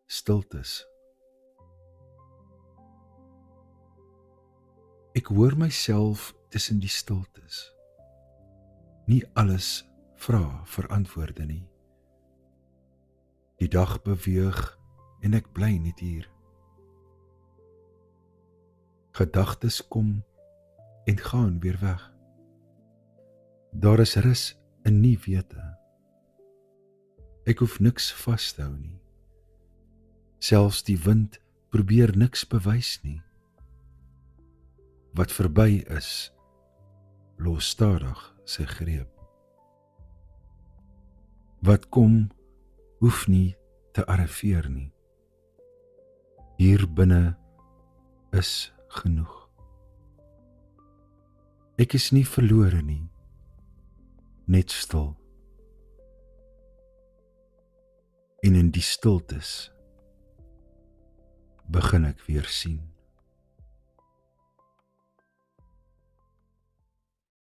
stiltes. Ek hoor myself tussen die stiltes. Nie alles vra vir antwoorde nie. Die dag beweeg en ek bly net hier. Gedagtes kom en gaan weer weg. Daar is rus in nie wete. Ek hoef niks vas te hou nie. Selfs die wind probeer niks bewys nie. Wat verby is, los stadig sy greep. Wat kom, hoef nie te arriveer nie. Hier binne is genoeg. Ek is nie verlore nie, net stil. En in die stiltes begin ek weer sien.